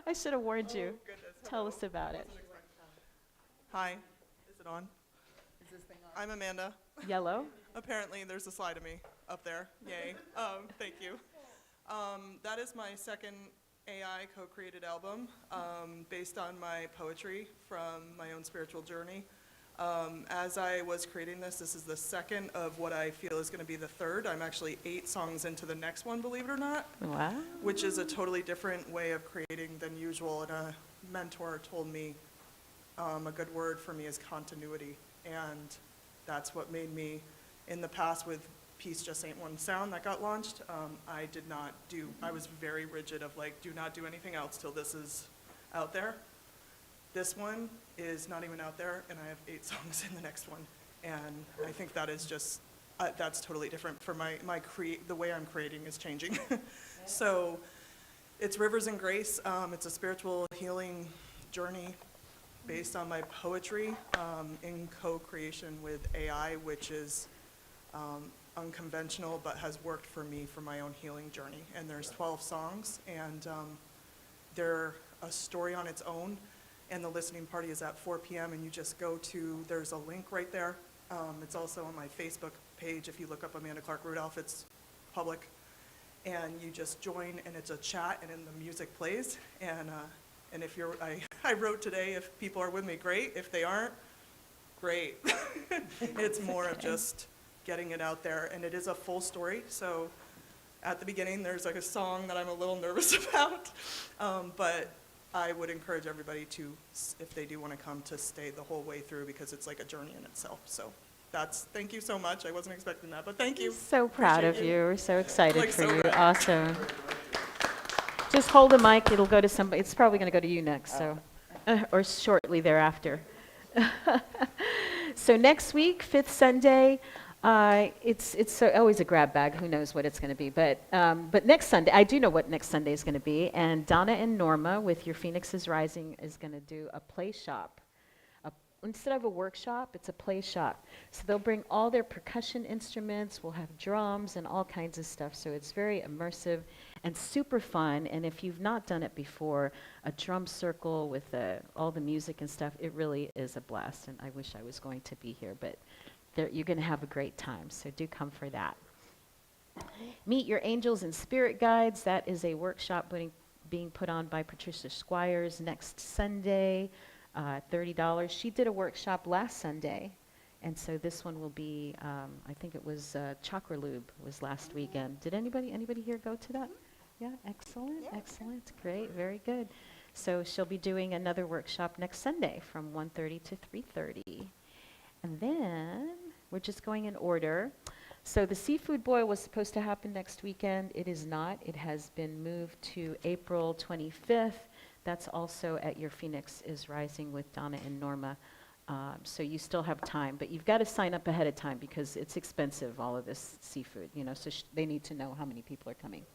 I should have warned you. Oh, goodness. Tell Hello. us about I it. wasn't expecting- Hi. Is it on? Is this thing on? I'm Amanda. Yellow? Apparently, there's a slide of me up there. Yay. Thank you. That is my second AI co-created album based on my poetry from my own spiritual journey. As I was creating this is the second of what I feel is going to be the third. I'm actually 8 songs into the next one, believe it or not, Wow. which is a totally different way of creating than usual. And a mentor told me a good word for me is continuity. And that's what made me, in the past with Peace Just Ain't One Sound that got launched, I was very rigid of like, do not do anything else till this is out there. This one is not even out there, and I have 8 songs in the next one. And I think that is just, that's totally different for the way I'm creating is changing. So it's Rivers and Grace. It's a spiritual healing journey based on my poetry in co-creation with AI, which is unconventional but has worked for me for my own healing journey. And there's 12 songs, and they're a story on its own. And the listening party is at 4 p.m. and you just go to, there's a link right there. It's also on my Facebook page. If you look up Amanda Clark Rudolph, it's public. And you just join, and it's a chat, and then the music plays. And if you're, I wrote today, if people are with me, great. If they aren't, great. It's more of just getting it out there, and it is a full story. So at the beginning, there's like a song that I'm a little nervous about, but I would encourage everybody to, if they do want to come, to stay the whole way through because it's like a journey in itself. So thank you so much. I wasn't expecting that, but thank you. So proud of Appreciate you. We're so excited Like, for so you. good. Awesome. Just hold the mic. It'll go to somebody. It's probably going to go to you next, so, or shortly thereafter. So next week, 5th Sunday, it's always a grab bag. Who knows what it's going to be? But next Sunday, I do know what next Sunday is going to be. And Donna and Norma with Your Phoenix is Rising is going to do a play shop. Instead of a workshop, it's a play shop. So they'll bring all their percussion instruments. We'll have drums and all kinds of stuff. So it's very immersive and super fun. And if you've not done it before, a drum circle with all the music and stuff, it really is a blast. And I wish I was going to be here, but you're going to have a great time. So do come for that. Meet Your Angels and Spirit Guides. That is a workshop being put on by Patricia Squires next Sunday. $30. She did a workshop last Sunday, and so this one will be, I think it was Chakra Lube was last weekend. Did anybody here go to that? Yeah, excellent, excellent, great, very good. So she'll be doing another workshop next Sunday from 1:30 to 3:30. And then we're just going in order. So the seafood boil was supposed to happen next weekend. It is not. It has been moved to April 25th. That's also at Your Phoenix is Rising with Donna and Norma. So you still have time, but you've got to sign up ahead of time because it's expensive, all of this seafood, so they need to know how many people are coming.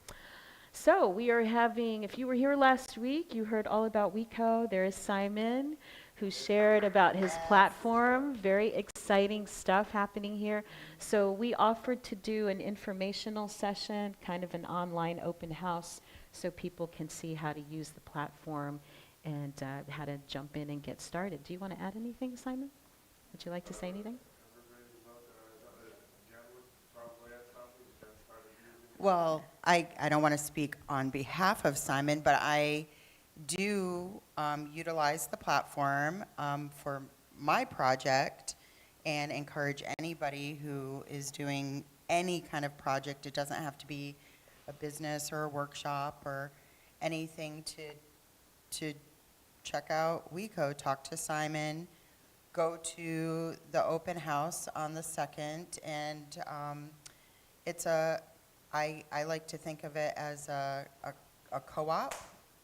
So we are having, if you were here last week, you heard all about WeCo. There is Simon, who shared about his platform. Very exciting stuff happening here. So we offered to do an informational session, kind of an online open house, so people can see how to use the platform and how to jump in and get started. Do you want to add anything, Simon? Would you like to say anything? Well, I don't want to speak on behalf of Simon, but I do utilize the platform for my project and encourage anybody who is doing any kind of project. It doesn't have to be a business or a workshop or anything to check out WeCo, talk to Simon, go to the open house on the 2nd, and I like to think of it as a co-op,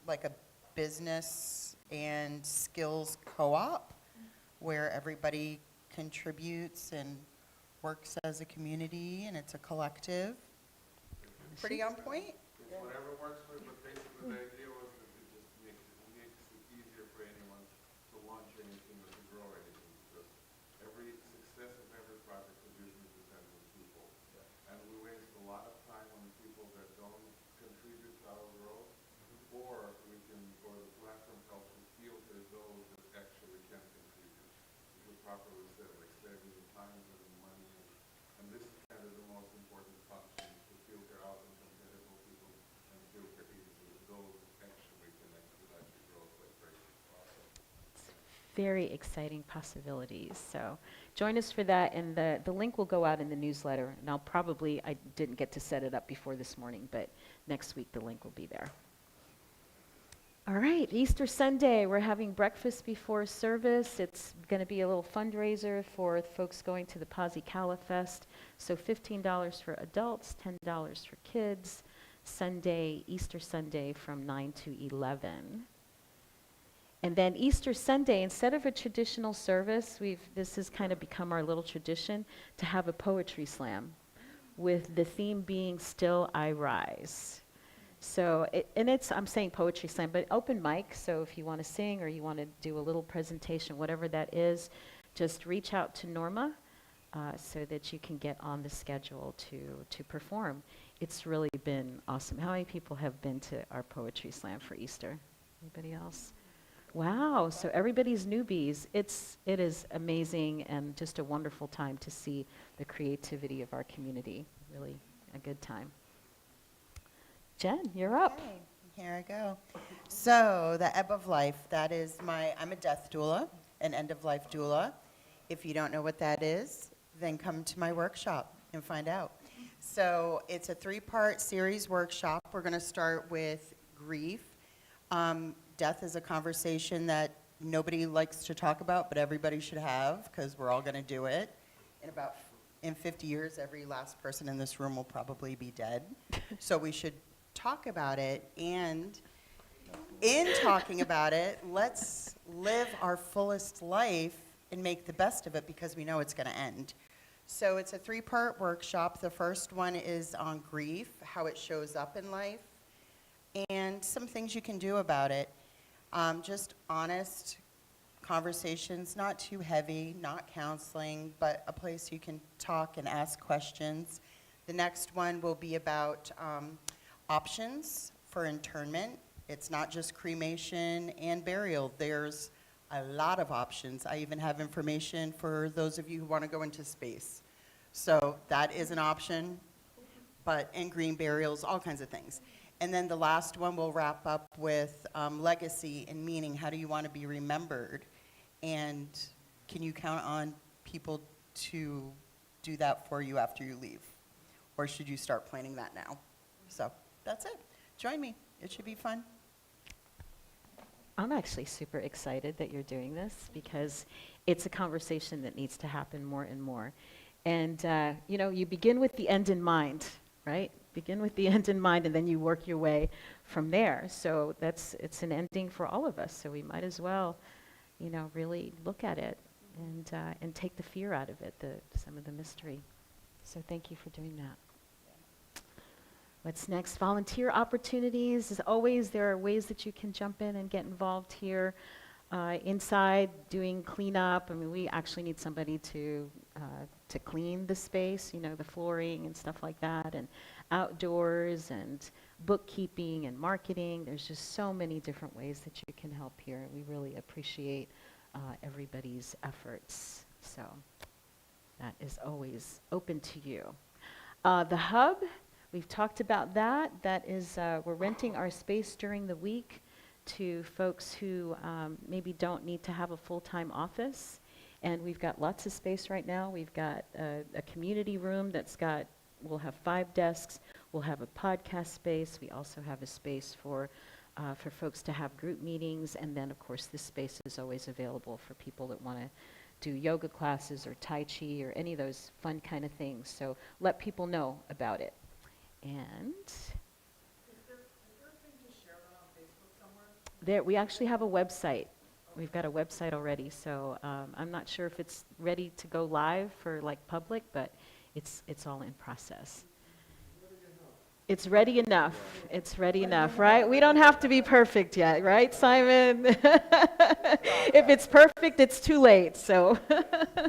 like a business and skills co-op, where everybody contributes and works as a community, and it's a collective. Pretty on point? Whatever works for you, but basically the idea was that it just makes it easier for anyone to launch anything or to grow anything, because every success of every project is usually depends on people. And we waste a lot of time on people that don't contribute to our growth, or the properly set, like saving time and money. And this is kind of the most important function, to filter out uncompatible people and filter in those actually connect with actually growth like crazy. Awesome. Very exciting possibilities. So join us for that, and the link will go out in the newsletter. And I didn't get to set it up before this morning, but next week the link will be there. All right, Easter Sunday, we're having breakfast before service. It's going to be a little fundraiser for folks going to the Pazzi Cala Fest. So $15 for adults, $10 for kids. Sunday, Easter Sunday from 9 to 11. And then Easter Sunday, instead of a traditional service, this has kind of become our little tradition to have a poetry slam with the theme being Still I Rise. So, I'm saying poetry slam, but open mic, so if you want to sing or you want to do a little presentation, whatever that is, just reach out to Norma so that you can get on the schedule to perform. It's really been awesome. How many people have been to our poetry slam for Easter? Anybody else? Wow, so everybody's newbies. It is amazing and just a wonderful time to see the creativity of our community. Really a good time. Jen, you're up. Okay, here I go. So the ebb of life, I'm a death doula, an end-of-life doula. If you don't know what that is, then come to my workshop and find out. So it's a 3-part series workshop. We're going to start with grief. Death is a conversation that nobody likes to talk about, but everybody should have, because we're all going to do it. In 50 years, every last person in this room will probably be dead. So we should talk about it, and in talking about it, let's live our fullest life and make the best of it, because we know it's going to end. So it's a 3-part workshop. The first one is on grief, how it shows up in life, and some things you can do about it. Just honest conversations, not too heavy, not counseling, but a place you can talk and ask questions. The next one will be about options for internment. It's not just cremation and burial. There's a lot of options. I even have information for those of you who want to go into space. So that is an option, but in green burials, all kinds of things. And then the last one we'll wrap up with legacy and meaning. How do you want to be remembered? And can you count on people to do that for you after you leave? Or should you start planning that now? So that's it. Join me. It should be fun. I'm actually super excited that you're doing this, because it's a conversation that needs to happen more and more. And, you begin with the end in mind, right? Begin with the end in mind, and then you work your way from there. So it's an ending for all of us. So we might as well, really look at it and take the fear out of it, some of the mystery. So thank you for doing that. What's next? Volunteer opportunities. As always, there are ways that you can jump in and get involved here. Inside, doing cleanup. I mean, we actually need somebody to clean the space, the flooring and stuff like that, and outdoors, and bookkeeping and marketing. There's just so many different ways that you can help here. We really appreciate everybody's efforts. So that is always open to you. The hub. We've talked about that. That is, we're renting our space during the week to folks who maybe don't need to have a full-time office. And we've got lots of space right now. We've got a community room we'll have 5 desks. We'll have a podcast space. We also have a space for folks to have group meetings. And then, of course, this space is always available for people that want to do yoga classes or Tai Chi or any of those fun kind of things. So let people know about it. And Is there a thing to share that on Facebook somewhere? we actually have a website. We've got a website already, so I'm not sure if it's ready to go live for public, but it's all in process. It's ready enough. It's ready enough, right? We don't have to be perfect yet, right, Simon? If it's perfect, it's too late. So Facebook and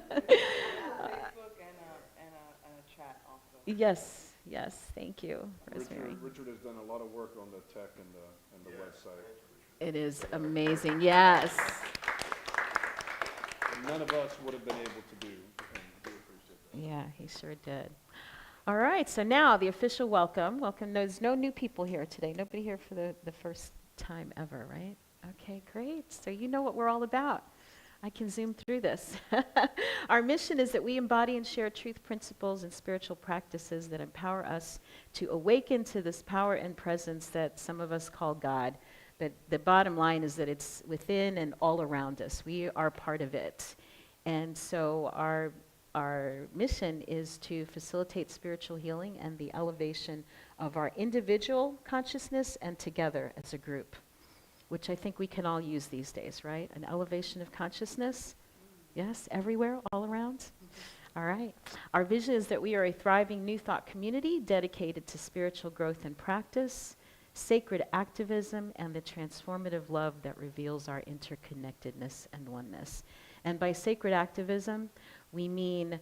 a chat also. yes, thank you, Rosemary. Richard has done a lot of work on the tech and the website. It is amazing. Yes. And none of us would have been able to do, and we appreciate that. Yeah, he sure did. All right, so now the official welcome. Welcome. There's no new people here today. Nobody here for the first time ever, right? Okay, great. So you know what we're all about. I can zoom through this. Our mission is that we embody and share truth principles and spiritual practices that empower us to awaken to this power and presence that some of us call God. But the bottom line is that it's within and all around us. We are part of it. And so our mission is to facilitate spiritual healing and the elevation of our individual consciousness and together as a group, which I think we can all use these days, right? An elevation of consciousness. Yes, everywhere, all around. All right. Our vision is that we are a thriving New Thought community dedicated to spiritual growth and practice, sacred activism, and the transformative love that reveals our interconnectedness and oneness. And by sacred activism, we mean,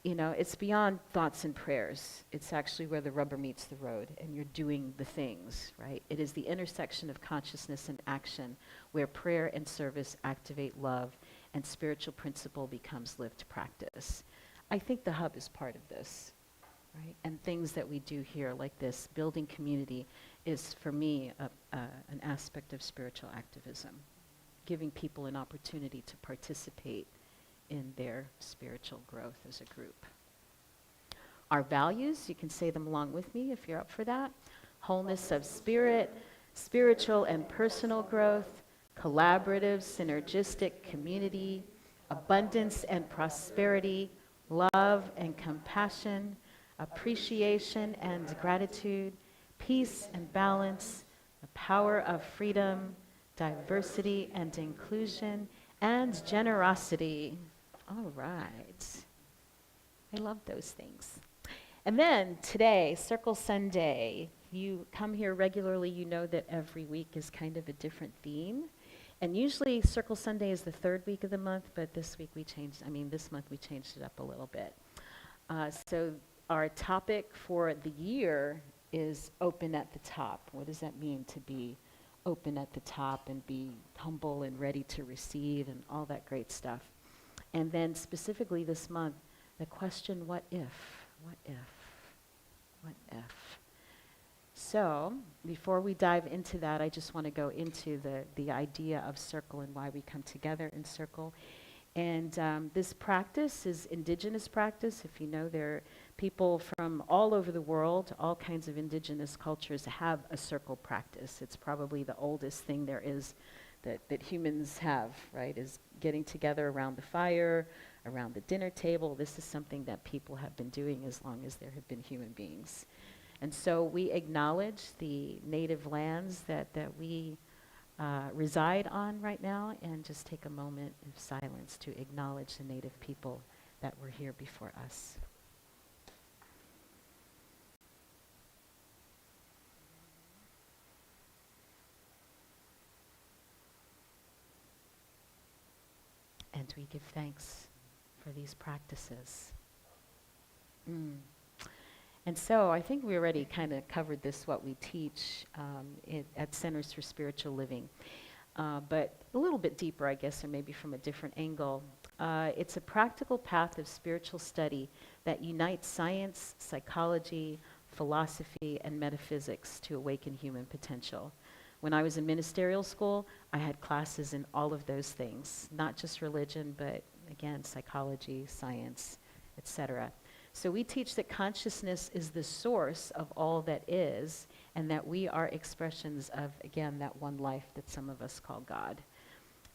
you know, it's beyond thoughts and prayers. It's actually where the rubber meets the road and you're doing the things, right? It is the intersection of consciousness and action where prayer and service activate love and spiritual principle becomes lived practice. I think the hub is part of this, right? And things that we do here like this, building community, is for me an aspect of spiritual activism, giving people an opportunity to participate in their spiritual growth as a group. Our values, you can say them along with me if you're up for that. Wholeness of spirit, spiritual and personal growth, collaborative, synergistic community, abundance and prosperity, love and compassion, appreciation and gratitude, peace and balance, the power of freedom, diversity and inclusion, and generosity. All right. I love those things. And then today, Circle Sunday. You come here regularly, you know that every week is kind of a different theme. And usually Circle Sunday is the third week of the month, but this month we changed it up a little bit. So our topic for the year is open at the top. What does that mean to be open at the top and be humble and ready to receive and all that great stuff? And then specifically this month, the question, what if? What if? What if? So before we dive into that, I just want to go into the idea of circle and why we come together in circle. And this practice is indigenous practice. If you know, there are people from all over the world, all kinds of indigenous cultures have a circle practice. It's probably the oldest thing there is that humans have, right, is getting together around the fire, around the dinner table. This is something that people have been doing as long as there have been human beings. And so we acknowledge the native lands that we reside on right now, and just take a moment of silence to acknowledge the native people that were here before us. And we give thanks for these practices. And so I think we already kind of covered this, what we teach at Centers for Spiritual Living. But a little bit deeper, I guess, or maybe from a different angle. It's a practical path of spiritual study that unites science, psychology, philosophy, and metaphysics to awaken human potential. When I was in ministerial school, I had classes in all of those things, not just religion, but again, psychology, science, etc. So we teach that consciousness is the source of all that is, and that we are expressions of, again, that one life that some of us call God.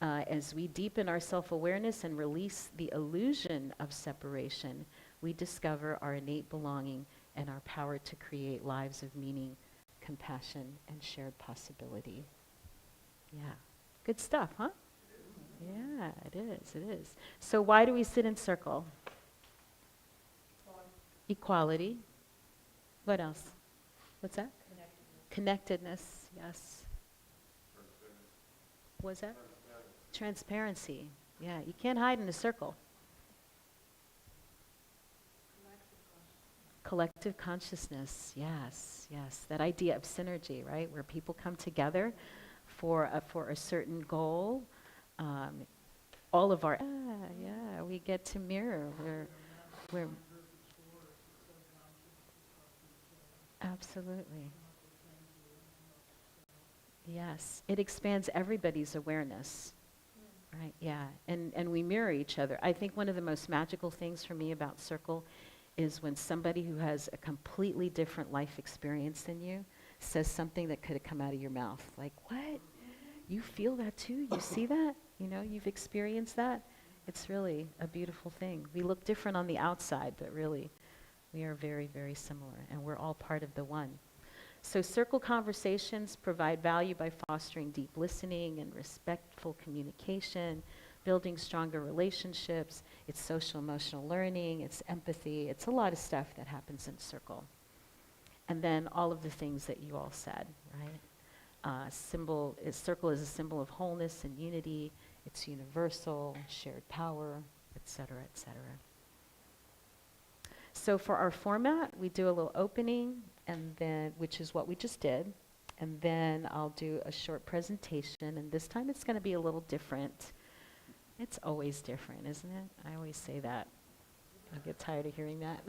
As we deepen our self-awareness and release the illusion of separation, we discover our innate belonging and our power to create lives of meaning, compassion, and shared possibility. Yeah. Good stuff, huh? Yeah, it is. So why do we sit in circle? Equality. What else? What's that? Connectedness, yes. What's that? Transparency. Yeah, you can't hide in a circle. Collective consciousness, yes. That idea of synergy, right? Where people come together for a certain goal, all of our, yeah, we get to mirror. We're absolutely. Yes, it expands everybody's awareness. Right, yeah, and we mirror each other. I think one of the most magical things for me about Circle is when somebody who has a completely different life experience than you says something that could have come out of your mouth. Like, what? You feel that too? You see that? You know, you've experienced that? It's really a beautiful thing. We look different on the outside, but really, we are very, very similar, and we're all part of the one. So Circle conversations provide value by fostering deep listening and respectful communication, building stronger relationships. It's social emotional learning, it's empathy, it's a lot of stuff that happens in Circle. And then all of the things that you all said, right? Circle is a symbol of wholeness and unity. It's universal, shared power, et cetera, et cetera. So for our format, we do a little opening, and then, which is what we just did, and then I'll do a short presentation, and this time it's going to be a little different. It's always different, isn't it? I always say that. I get tired of hearing that.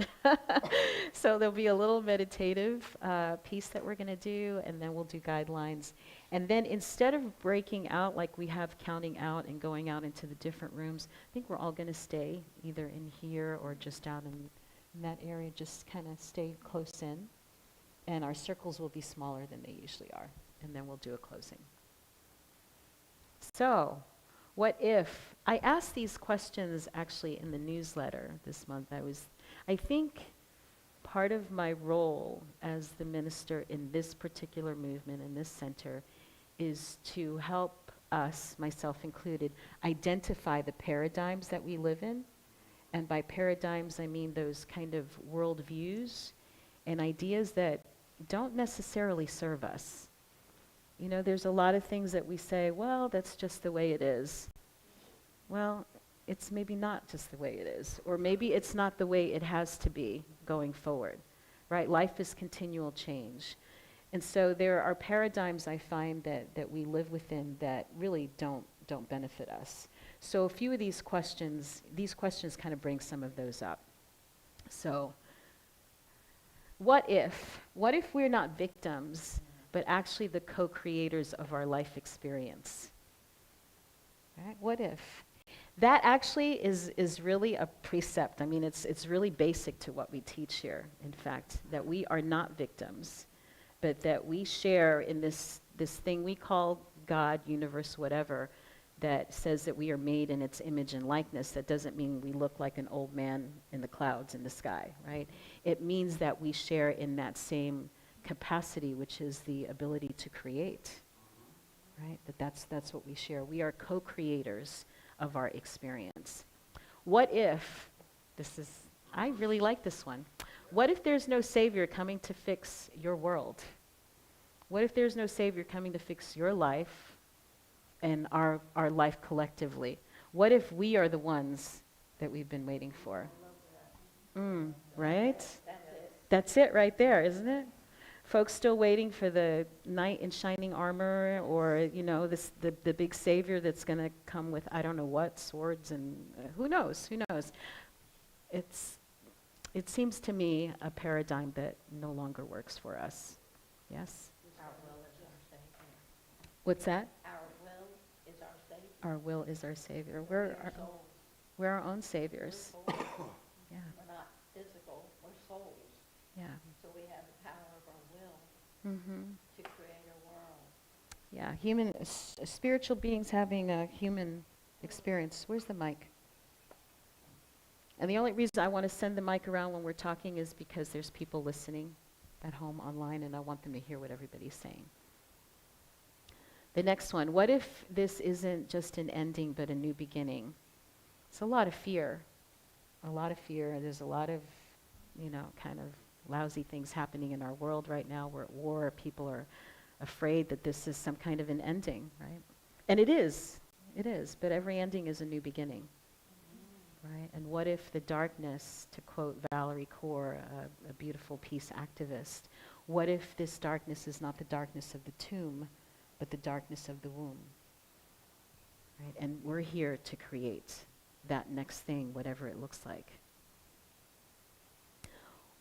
So there'll be a little meditative piece that we're going to do, and then we'll do guidelines. And then instead of breaking out like we have counting out and going out into the different rooms, I think we're all going to stay either in here or just out in that area, just kind of stay close in. And our circles will be smaller than they usually are. And then we'll do a closing. So, what if, I asked these questions actually in the newsletter this month. I think part of my role as the minister in this particular movement, in this center, is to help us, myself included, identify the paradigms that we live in. And by paradigms, I mean those kind of worldviews and ideas that don't necessarily serve us. You know, there's a lot of things that we say, well, that's just the way it is. Well, it's maybe not just the way it is. Or maybe it's not the way it has to be going forward, right? Life is continual change. And so there are paradigms I find that we live within that really don't benefit us. So a few of these questions kind of bring some of those up. So, what if we're not victims, but actually the co-creators of our life experience? Right? What if? That actually is really a precept. I mean, it's really basic to what we teach here, in fact, that we are not victims, but that we share in this thing we call God, universe, whatever, that says that we are made in its image and likeness. That doesn't mean we look like an old man in the clouds in the sky, right? It means that we share in that same capacity, which is the ability to create, right? That's what we share. We are co-creators of our experience. What if, I really like this one. What if there's no savior coming to fix your world? What if there's no savior coming to fix your life and our life collectively? What if we are the ones that we've been waiting for? Right? That's it right there, isn't it? Folks still waiting for the knight in shining armor, or, you know, the big savior that's going to come with I don't know what, swords, and who knows? It seems to me a paradigm that no longer works for us. Yes? Our will is our Savior. What's that? Our will is our Savior. Our will is our savior. We are souls. We're our own saviors. We're souls. Yeah, We're not physical, we're souls. yeah. So we have the power of our will Mm-hmm. to create a world. Yeah, spiritual beings having a human experience. Where's the mic? And the only reason I want to send the mic around when we're talking is because there's people listening at home online, and I want them to hear what everybody's saying. The next one, what if this isn't just an ending but a new beginning? It's a lot of fear. A lot of fear. There's a lot of, kind of lousy things happening in our world right now. We're at war. People are afraid that this is some kind of an ending, right? And it is, but every ending is a new beginning, right? And what if the darkness, to quote Valerie Kaur, a beautiful peace activist, what if this darkness is not the darkness of the tomb, but the darkness of the womb? right? And we're here to create that next thing, whatever it looks like.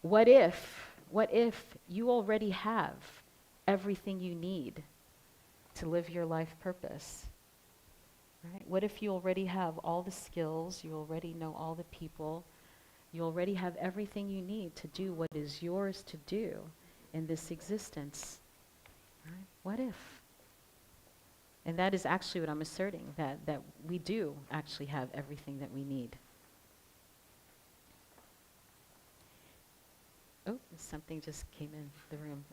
What if you already have everything you need to live your life purpose? Right? What if you already have all the skills, you already know all the people, you already have everything you need to do what is yours to do in this existence? Right? What if? And that is actually what I'm asserting, that we do actually have everything that we need. Oh, something just came in the room.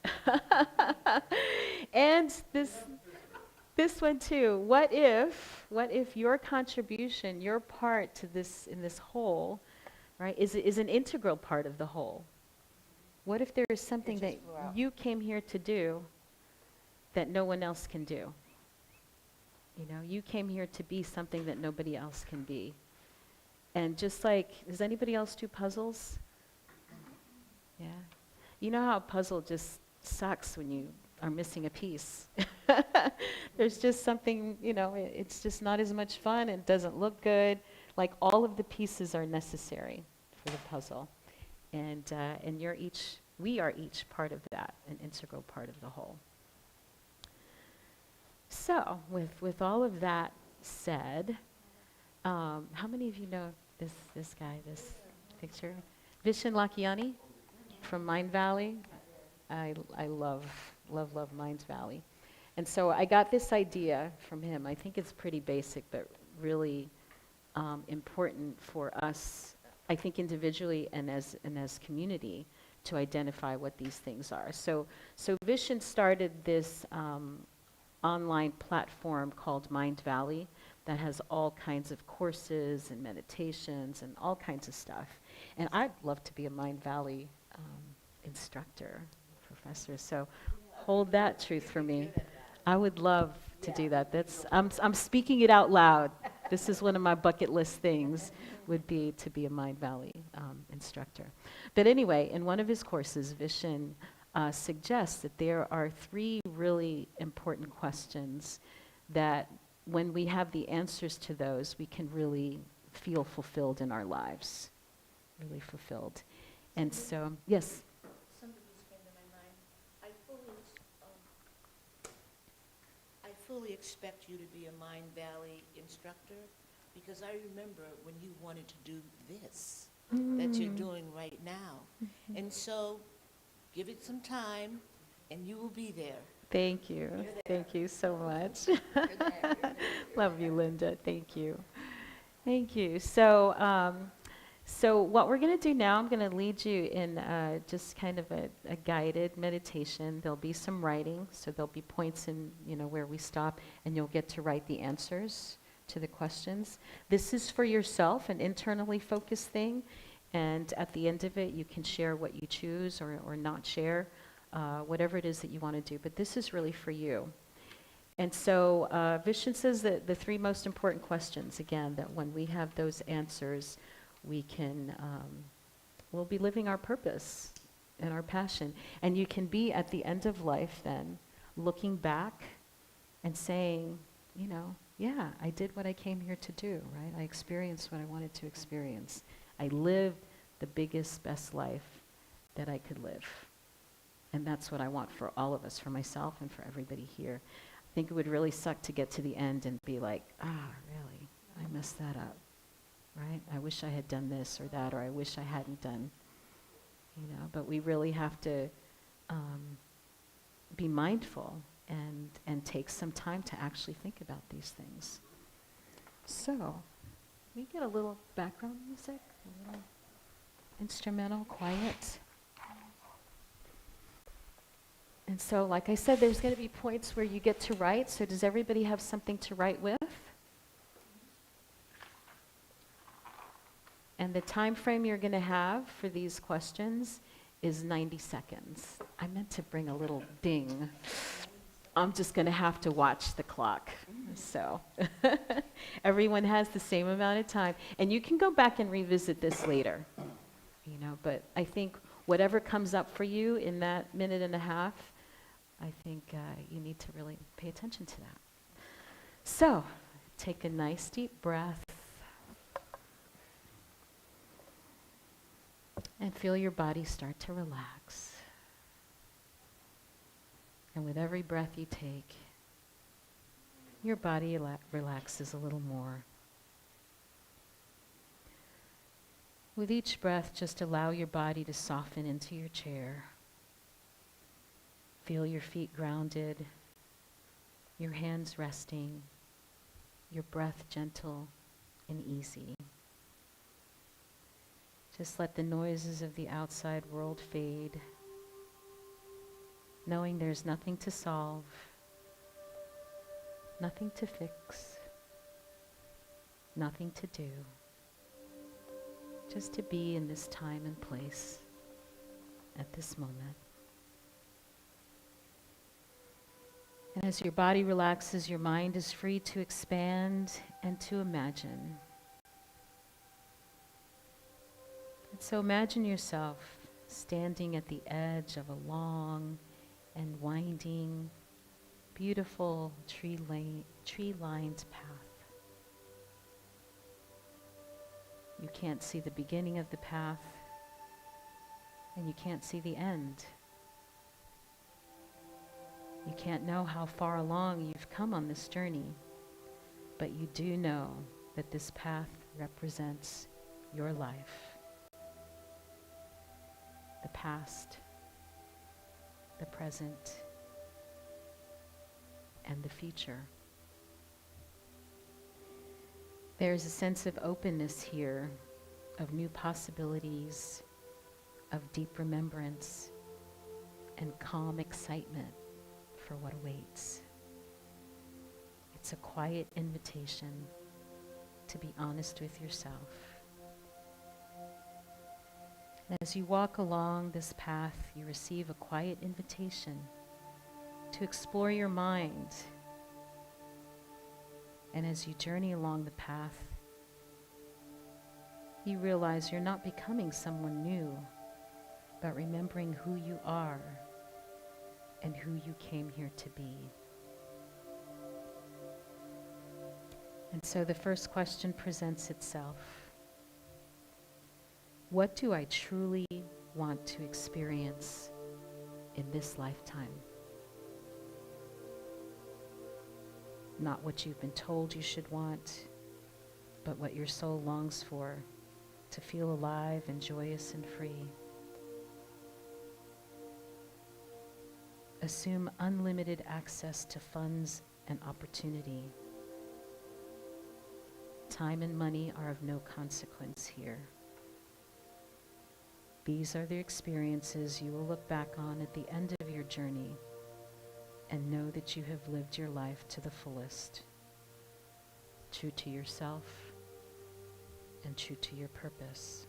And this one too. What if your contribution, your part to this, in this whole, right, is an integral part of the whole? What if there is something that just flew out. you came here to do that no one else can do? You know, you came here to be something that nobody else can be. And just like, does anybody else do puzzles? Yeah. You know how a puzzle just sucks when you are missing a piece. There's just something, you know, it's just not as much fun, it doesn't look good. Like all of the pieces are necessary for the puzzle. And we are each part of that, an integral part of the whole. So, with all of that said, how many of you know this guy, this picture? Vishen Lakhiani from Mind Valley. I love Mind Valley. And so I got this idea from him. I think it's pretty basic, but really important for us, I think individually and as community, to identify what these things are. So Vishen started this online platform called Mind Valley that has all kinds of courses and meditations and all kinds of stuff. And I'd love to be a Mind Valley instructor, professor. So hold that truth for me. I would love to do that. I'm speaking it out loud. This is one of my bucket list things, would be to be a Mind Valley instructor. But anyway, in one of his courses, Vishen suggests that there are 3 really important questions that when we have the answers to those, we can really feel fulfilled in our lives, really fulfilled. And so, yes? Something just came to my mind. I fully expect you to be a Mind Valley instructor, because I remember when you wanted to do this, that you're doing right now. And so, give it some time, and you will be there. Thank you. Thank you so much. Love you, Linda. Thank you. Thank you. So, so what we're going to do now, I'm going to lead you in just kind of a guided meditation. There'll be some writing, so there'll be points in, where we stop, and you'll get to write the answers to the questions. This is for yourself, an internally focused thing, and at the end of it, you can share what you choose or not share, whatever it is that you want to do. But this is really for you. And so Vishen says that the 3 most important questions, again, that when we have those answers, we can, we'll be living our purpose and our passion. And you can be at the end of life then, looking back and saying, yeah, I did what I came here to do, right? I experienced what I wanted to experience. I lived the biggest, best life that I could live. And that's what I want for all of us, for myself and for everybody here. I think it would really suck to get to the end and be like, really, I messed that up, right? I wish I had done this or that, or I wish I hadn't done, but we really have to be mindful and take some time to actually think about these things. So, we get a little background music, a little instrumental, quiet. And so, like I said, there's going to be points where you get to write. So does everybody have something to write with? And the time frame you're going to have for these questions is 90 seconds. I meant to bring a little ding. I'm just going to have to watch the clock. So everyone has the same amount of time. And you can go back and revisit this later. But I think whatever comes up for you in that minute and a half, I think you need to really pay attention to that. So take a nice deep breath and feel your body start to relax. And with every breath you take, your body relaxes a little more. With each breath, just allow your body to soften into your chair. Feel your feet grounded, your hands resting, your breath gentle and easy. Just let the noises of the outside world fade, knowing there's nothing to solve, nothing to fix, nothing to do. Just to be in this time and place at this moment. And as your body relaxes, your mind is free to expand and to imagine. And so imagine yourself standing at the edge of a long and winding, beautiful tree-lined path. You can't see the beginning of the path, and you can't see the end. You can't know how far along you've come on this journey, but you do know that this path represents your life. The past, the present, and the future. There's a sense of openness here, of new possibilities, of deep remembrance, and calm excitement for what awaits. It's a quiet invitation to be honest with yourself. And as you walk along this path, you receive a quiet invitation to explore your mind. And as you journey along the path, you realize you're not becoming someone new, but remembering who you are and who you came here to be. And so the first question presents itself. What do I truly want to experience in this lifetime? Not what you've been told you should want, but what your soul longs for, to feel alive and joyous and free. Assume unlimited access to funds and opportunity. Time and money are of no consequence here. These are the experiences you will look back on at the end of your journey and know that you have lived your life to the fullest, true to yourself and true to your purpose.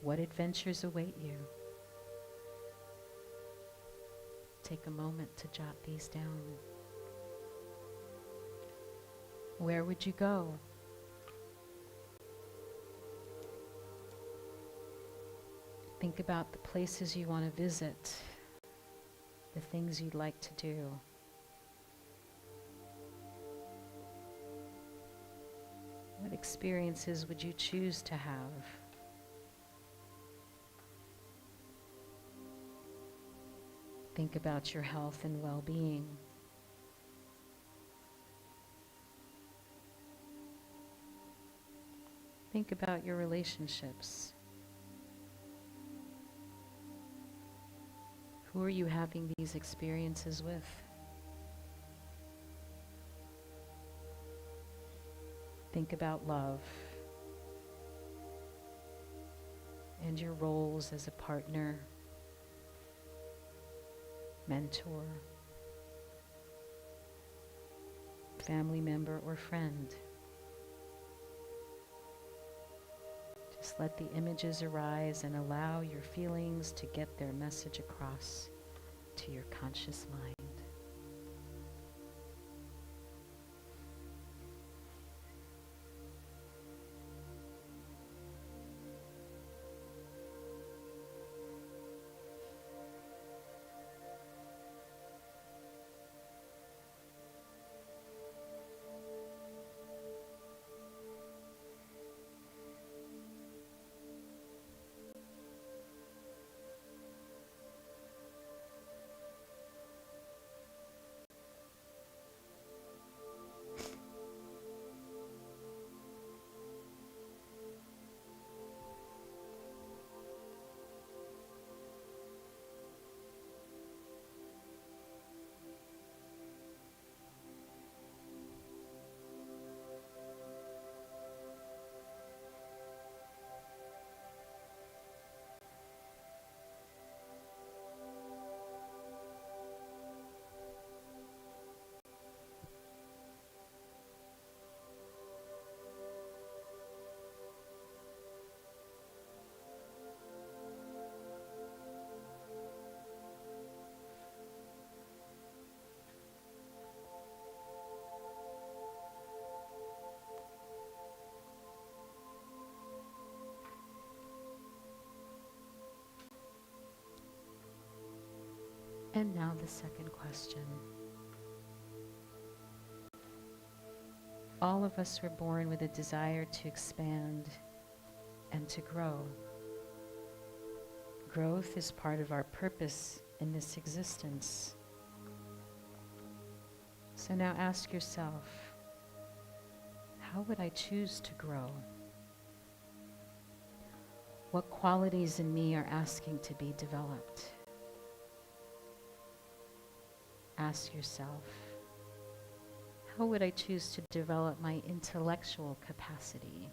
What adventures await you? Take a moment to jot these down. Where would you go? Think about the places you want to visit, the things you'd like to do. What experiences would you choose to have? Think about your health and well-being. Think about your relationships. Who are you having these experiences with? Think about love and your roles as a partner, mentor, family member, or friend. Just let the images arise and allow your feelings to get their message across to your conscious mind. And now the second question. All of us were born with a desire to expand and to grow. Growth is part of our purpose in this existence. So now ask yourself, how would I choose to grow? What qualities in me are asking to be developed? Ask yourself, how would I choose to develop my intellectual capacity?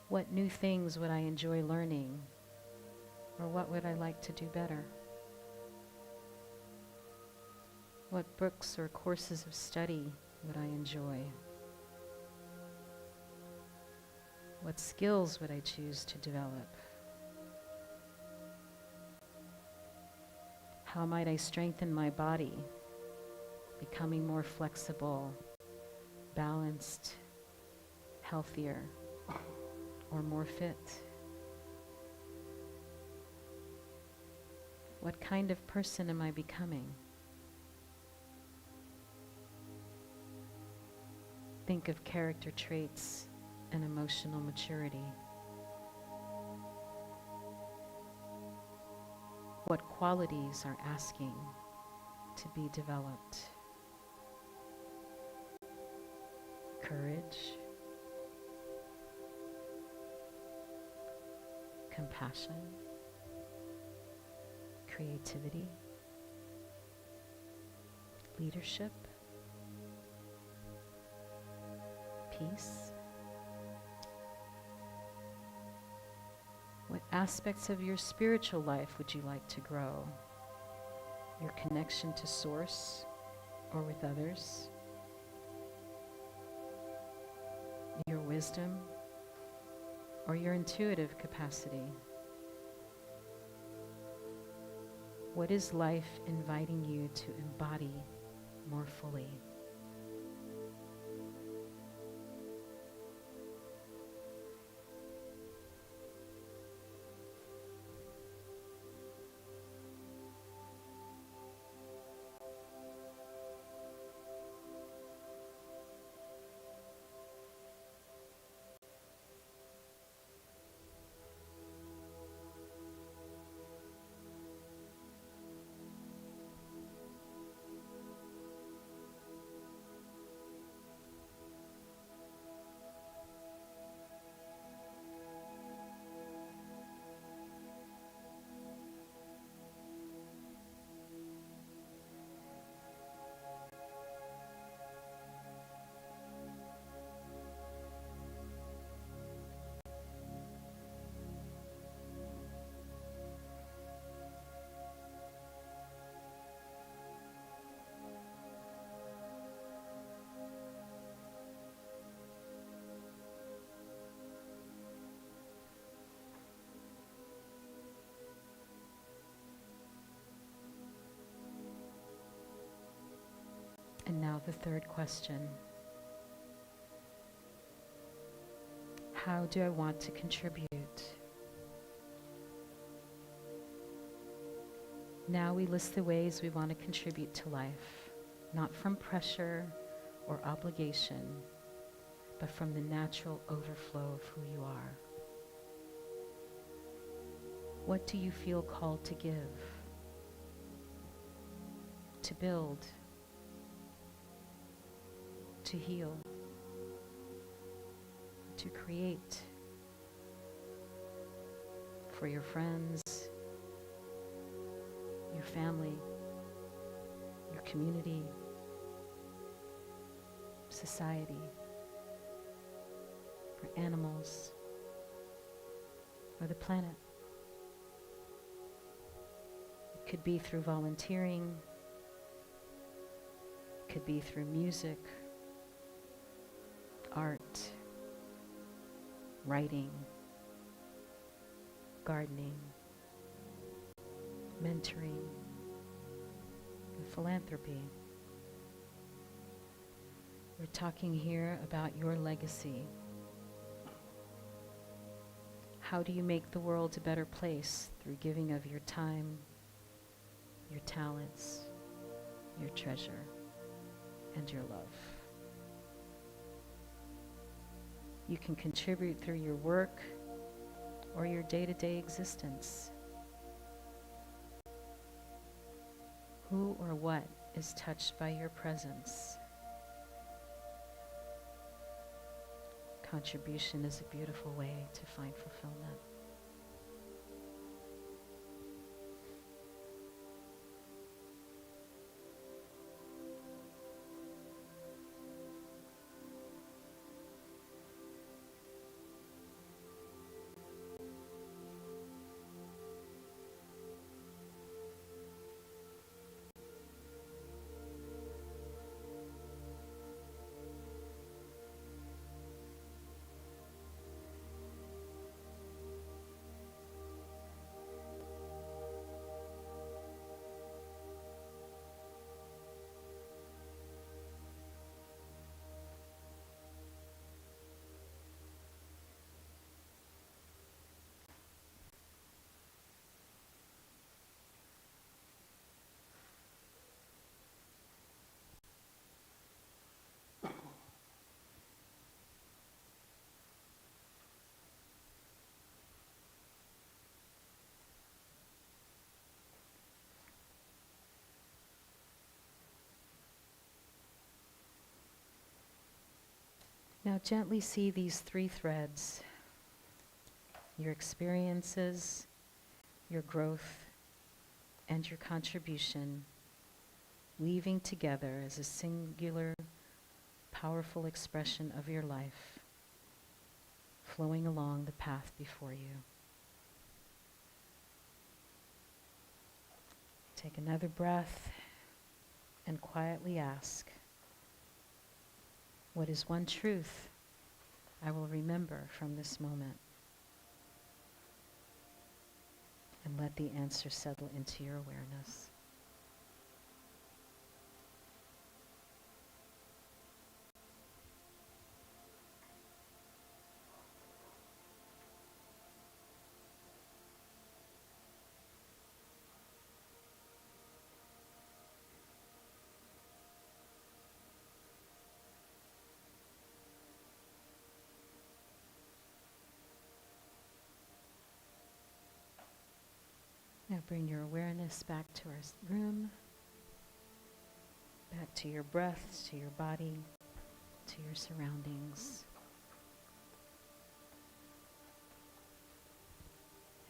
What new things would I enjoy learning? Or what would I like to do better? What books or courses of study would I enjoy? What skills would I choose to develop? How might I strengthen my body, becoming more flexible, balanced, healthier, or more fit? What kind of person am I becoming? Think of character traits and emotional maturity. What qualities are asking to be developed? Courage, compassion, creativity, leadership, peace. What aspects of your spiritual life would you like to grow? Your connection to Source or with others? Your wisdom or your intuitive capacity? What is life inviting you to embody more fully? And now the third question. How do I want to contribute? Now we list the ways we want to contribute to life, not from pressure or obligation, but from the natural overflow of who you are. What do you feel called to give? To build? To heal? To create? For your friends, your family, your community, society, for animals, or the planet. It could be through volunteering, it could be through music, art, writing, gardening, mentoring, and philanthropy. We're talking here about your legacy. How do you make the world a better place? Through giving of your time, your talents, your treasure, and your love. You can contribute through your work or your day-to-day existence. Who or what is touched by your presence? Contribution is a beautiful way to find fulfillment. Now gently see these three threads: your experiences, your growth, and your contribution, weaving together as a singular, powerful expression of your life, flowing along the path before you. Take another breath and quietly ask, what is one truth I will remember from this moment? And let the answer settle into your awareness. Now bring your awareness back to our room, back to your breath, to your body, to your surroundings.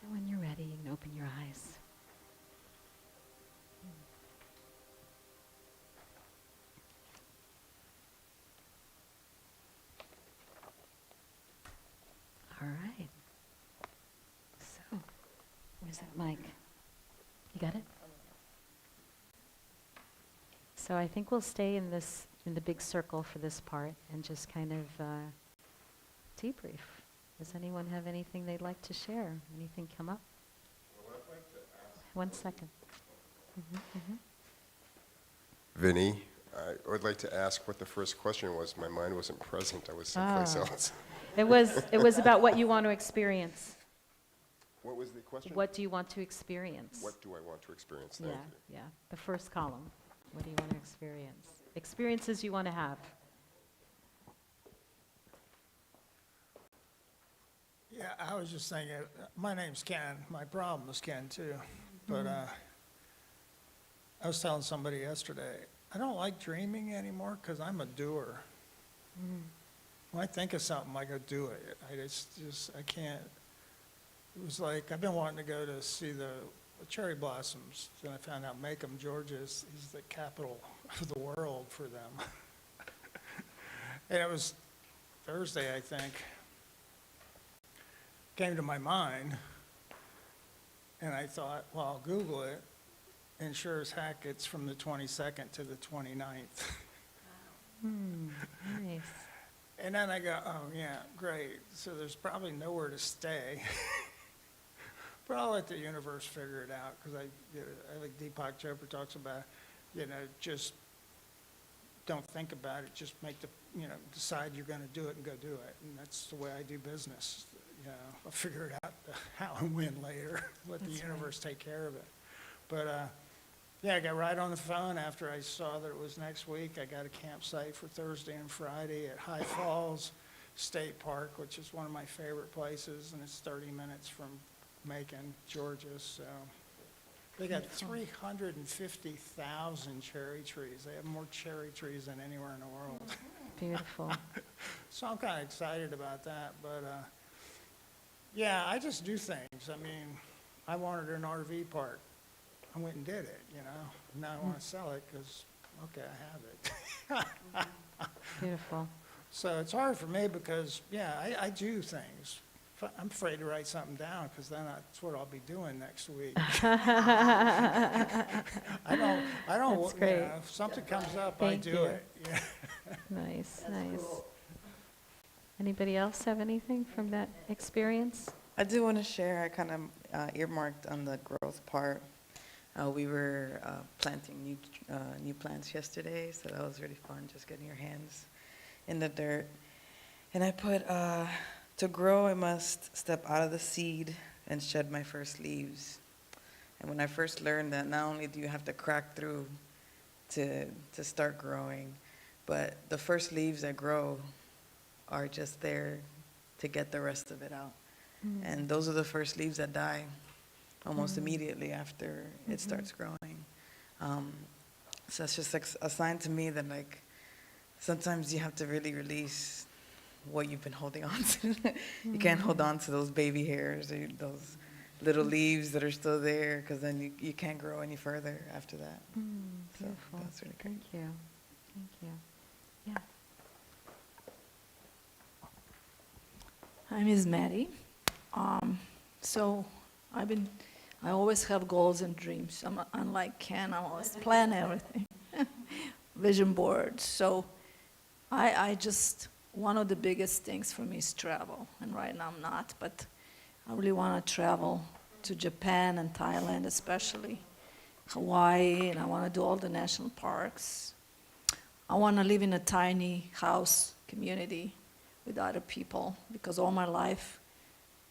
And when you're ready, you can open your eyes. All right. So, where's that mic? You got it? So I think we'll stay in the big circle for this part and just kind of debrief. Does anyone have anything they'd like to share? Anything come up? Well, I'd like to ask. 1 second. Vinny, I would like to ask what the first question was. My mind wasn't present. I was someplace else. It was about what you want to experience. What was the question? What do you want to experience? What do I want to experience? Thank you. Yeah. The first column. What do you want to experience? Experiences you want to have. Yeah, I was just thinking, my name's Ken, my problem is Ken too, but I was telling somebody yesterday, I don't like dreaming anymore because I'm a doer. When I think of something, I go do it. I can't, it was like, I've been wanting to go to see the cherry blossoms, then I found out Macomb, Georgia is the capital of the world for them. And it was Thursday, I think, came to my mind, and I thought, well, I'll Google it, and sure as heck, it's from the 22nd to the 29th. Nice. And then I go, oh, yeah, great, so there's probably nowhere to stay. But I'll let the universe figure it out, because I think Deepak Chopra talks about, just don't think about it, just decide you're gonna do it and go do it. And that's the way I do business. you know, I'll figure it out how and when later, let the universe take care of it. But, yeah, I got right on the phone after I saw that it was next week. I got a campsite for Thursday and Friday at High Falls State Park, which is one of my favorite places, and it's 30 minutes from Macon, Georgia, so. They got 350,000 cherry trees. They have more cherry trees than anywhere in the world. Beautiful. So I'm kind of excited about that, but, yeah, I just do things. I mean, I wanted an RV park. I went and did it, you know? Now I want to sell it because, okay, I have it. Beautiful. So it's hard for me because, yeah, I do things. I'm afraid to write something down because then that's what I'll be doing next week. I don't, That's you great. know, if something comes up, I Thank do you. it. Yeah. Nice, nice. Anybody else have anything from that experience? I do want to share, I kind of earmarked on the growth part. We were planting new plants yesterday, so that was really fun, just getting your hands in the dirt. And I put, to grow, I must step out of the seed and shed my first leaves. And when I first learned that not only do you have to crack through to start growing, but the first leaves that grow are just there to get the rest of it out. And those are the first leaves that die almost immediately after it starts growing. So it's just like a sign to me that like sometimes you have to really release what you've been holding on to. You can't hold on to those baby hairs or those little leaves that are still there because then you can't grow any further after that. So Beautiful. that's really great. Thank you. Thank you. Yeah. Hi, Ms. Maddie. So I always have goals and dreams. I'm unlike Ken, I always plan everything. Vision boards. So I just, one of the biggest things for me is travel. And right now I'm not, but I really want to travel to Japan and Thailand especially, Hawaii, and I want to do all the national parks. I want to live in a tiny house community with other people because all my life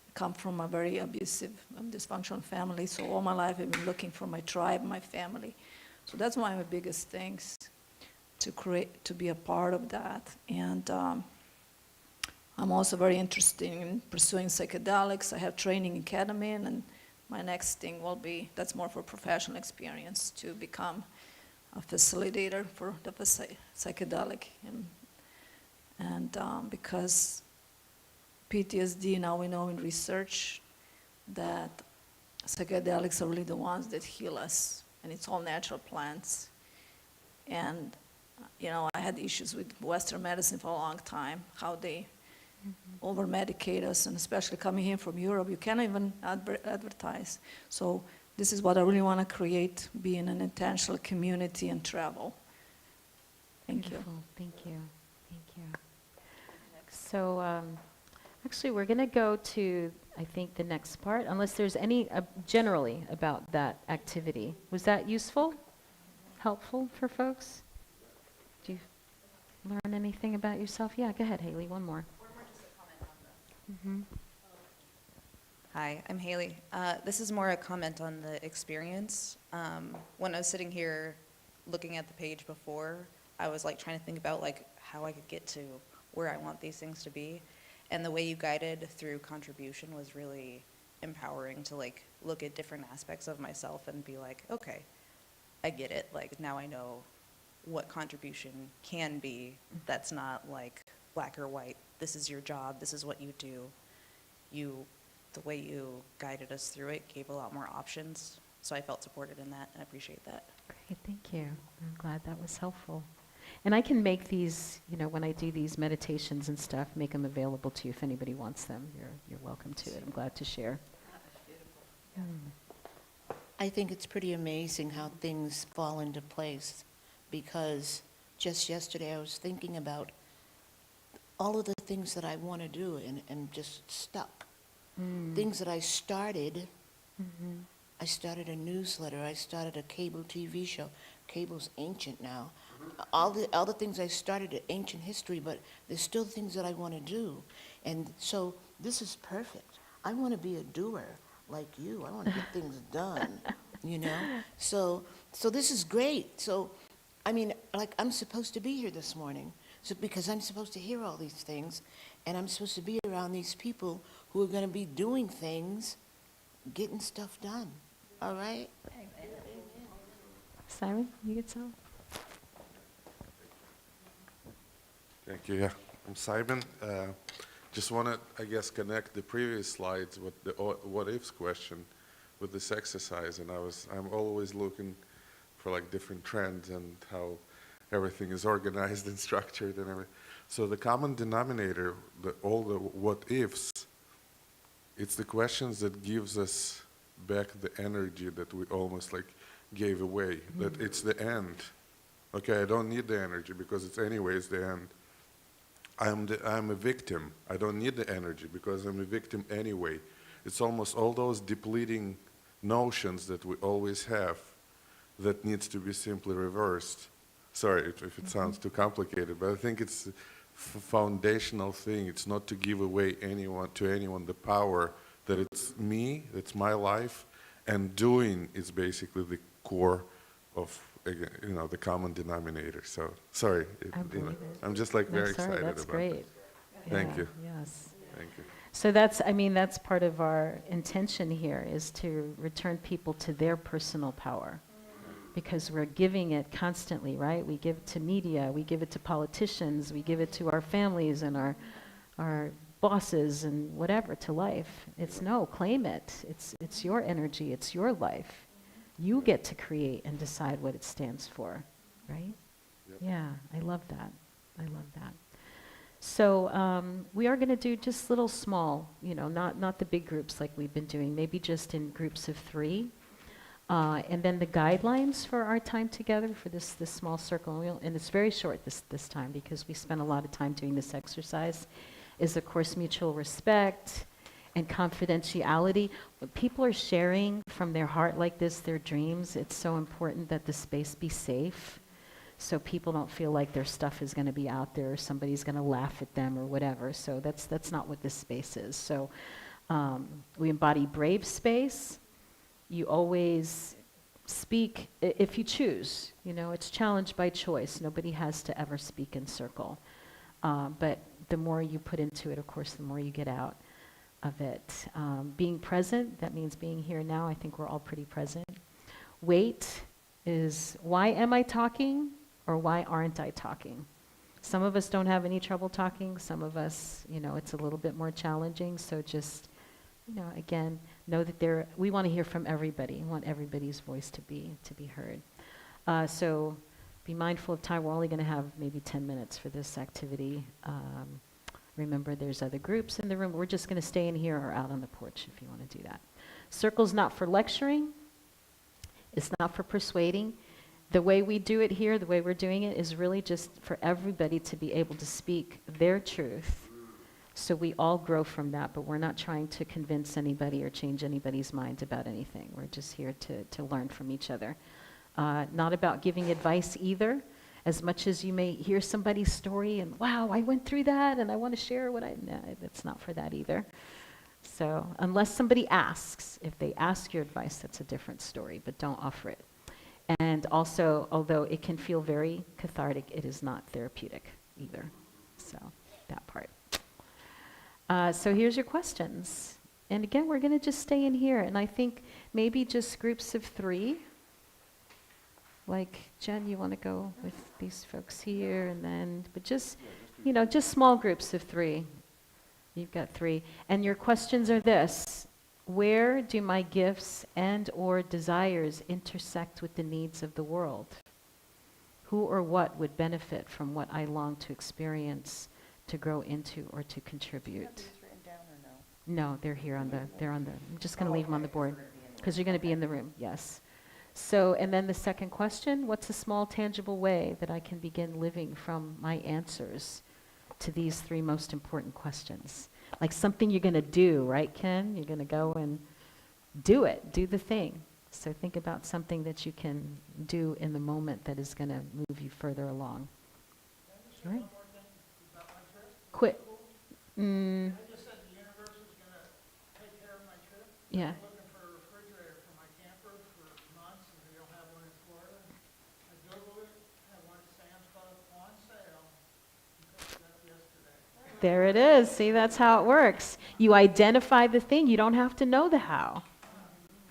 I come from a very abusive, dysfunctional family. So all my life I've been looking for my tribe, my family. So that's one of my biggest things, to be a part of that. And I'm also very interested in pursuing psychedelics. I have training in ketamine, and my next thing will be, that's more for professional experience, to become a facilitator for the psychedelic. And because PTSD, now we know in research that psychedelics are really the ones that heal us, and it's all natural plants. And, you know, I had issues with Western medicine for a long time, how they over-medicate us, and especially coming here from Europe, you can't even advertise. So this is what I really want to create, be in an intentional community and travel. Thank you. Beautiful. Thank you. Thank you. So actually, we're going to go to, I think, the next part, unless there's any generally about that activity. Was that useful? Helpful for folks? Do you learn anything about yourself? Yeah, go ahead, Haley, one more. Hi, I'm Haley. This is more a comment on the experience. When I was sitting here looking at the page before, I was like trying to think about like how I could get to where I want these things to be. And the way you guided through contribution was really empowering to like look at different aspects of myself and be like, okay, I get it. Like now I know what contribution can be. That's not like black or white. This is your job. This is what you do. The way you guided us through it gave a lot more options. So I felt supported in that, and I appreciate that. Great, thank you. I'm glad that was helpful. And I can make these, you know, when I do these meditations and stuff, make them available to you if anybody wants them. You're welcome to it. I'm glad to share. I think it's pretty amazing how things fall into place, because just yesterday I was thinking about all of the things that I want to do and just stuck. Things that I started. I started a newsletter. I started a cable TV show. Cable's ancient now. All the things I started are ancient history, but there's still things that I want to do. And so this is perfect. I want to be a doer like you. I want to get things done, you know? So this is great. So, I mean, like, I'm supposed to be here this morning, so because I'm supposed to hear all these things, and I'm supposed to be around these people who are going to be doing things, getting stuff done. All right? Simon, you get some? Thank you. Yeah, I'm Simon. Just want to, I guess, connect the previous slides with the what ifs question with this exercise, and I'm always looking for like different trends and how everything is organized and structured and everything. So the common denominator, all the what ifs, it's the questions that gives us back the energy that we almost like gave away. That it's the end. Okay, I don't need the energy because it's anyways the end. I'm a victim. I don't need the energy because I'm a victim anyway. It's almost all those depleting notions that we always have that needs to be simply reversed. Sorry if it sounds too complicated, but I think it's a foundational thing. It's not to give away to anyone the power that it's me, it's my life, and doing is basically the core of the common denominator. So sorry, I believe it. I'm just like very No, sorry, excited that's about great. it. Thank Yeah, you. Yes. Thank you. So that's part of our intention here, is to return people to their personal power. Because we're giving it constantly, right? We give it to media, we give it to politicians, we give it to our families and our bosses and whatever, to life. It's no, claim it. It's your energy, it's your life. You get to create and decide what it stands for, right? Yep. Yeah, I love that. I love that. So we are going to do just little small, not the big groups like we've been doing, maybe just in groups of 3. And then the guidelines for our time together for this small circle, and it's very short this time because we spent a lot of time doing this exercise, is of course mutual respect and confidentiality. When people are sharing from their heart like this, their dreams, it's so important that the space be safe so people don't feel like their stuff is going to be out there or somebody's going to laugh at them or whatever. So that's not what this space is. So we embody brave space. You always speak, if you choose, it's challenged by choice. Nobody has to ever speak in circle. But the more you put into it, of course, the more you get out of it. Being present, that means being here now. I think we're all pretty present. Wait is, why am I talking or why aren't I talking? Some of us don't have any trouble talking. Some of us, it's a little bit more challenging. So just, again, know that we want to hear from everybody. We want everybody's voice to be heard. So be mindful of time. We're only going to have maybe 10 minutes for this activity. Remember, there's other groups in the room. We're just going to stay in here or out on the porch if you want to do that. Circle's not for lecturing. It's not for persuading. The way we do it here, the way we're doing it, is really just for everybody to be able to speak their truth. So we all grow from that, but we're not trying to convince anybody or change anybody's mind about anything. We're just here to learn from each other. Not about giving advice either. As much as you may hear somebody's story and, wow, I went through that and I want to share no, that's not for that either. So unless somebody asks, if they ask your advice, that's a different story, but don't offer it. And also, although it can feel very cathartic, it is not therapeutic either. So that part. So here's your questions. And again, we're going to just stay in here. And I think maybe just groups of 3. Like, Jen, you want to go with these folks here, and then, but just, just small groups of 3. You've got 3. And your questions are this: where do my gifts and or desires intersect with the needs of the world? Who or what would benefit from what I long to experience, to grow into, or to contribute? No, they're here I'm just going to leave them on the board, because you're going to be in the room, yes. So, and then the second question, what's a small tangible way that I can begin living from my answers to these 3 most important questions? Like something you're going to do, right, Ken? You're going to go and do it, do the thing. So think about something that you can do in the moment that is going to move you further along. Right? Quit. Yeah. Looking for a refrigerator for my camper for months, and they don't have one in Florida. I Googled it, had one at Sam's Club on sale, and picked it up yesterday. There it is. See, that's how it works. You identify the thing, you don't have to know the how.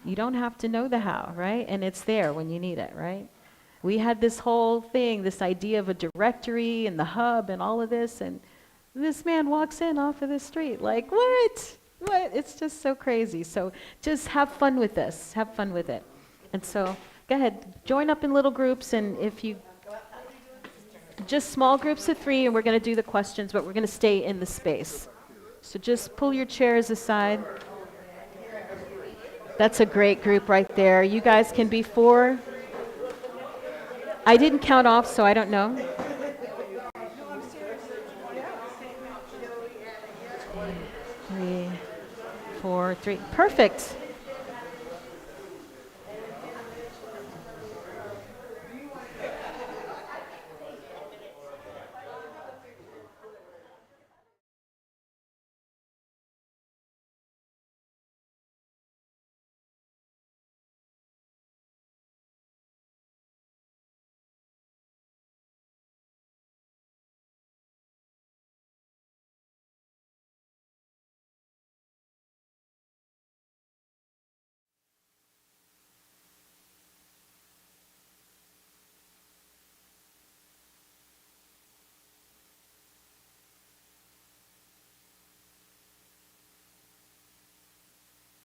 You don't have to know the how, right? And it's there when you need it, right? We had this whole thing, this idea of a directory and the hub and all of this, and this man walks in off of the street like, what? What? It's just so crazy. So just have fun with this. Have fun with it. And so go ahead, join up in little groups, and if you, just small groups of 3, and we're going to do the questions, but we're going to stay in the space. So just pull your chairs aside. That's a great group right there. You guys can be 4. I didn't count off, so I don't know. 3, 4, 3. Perfect.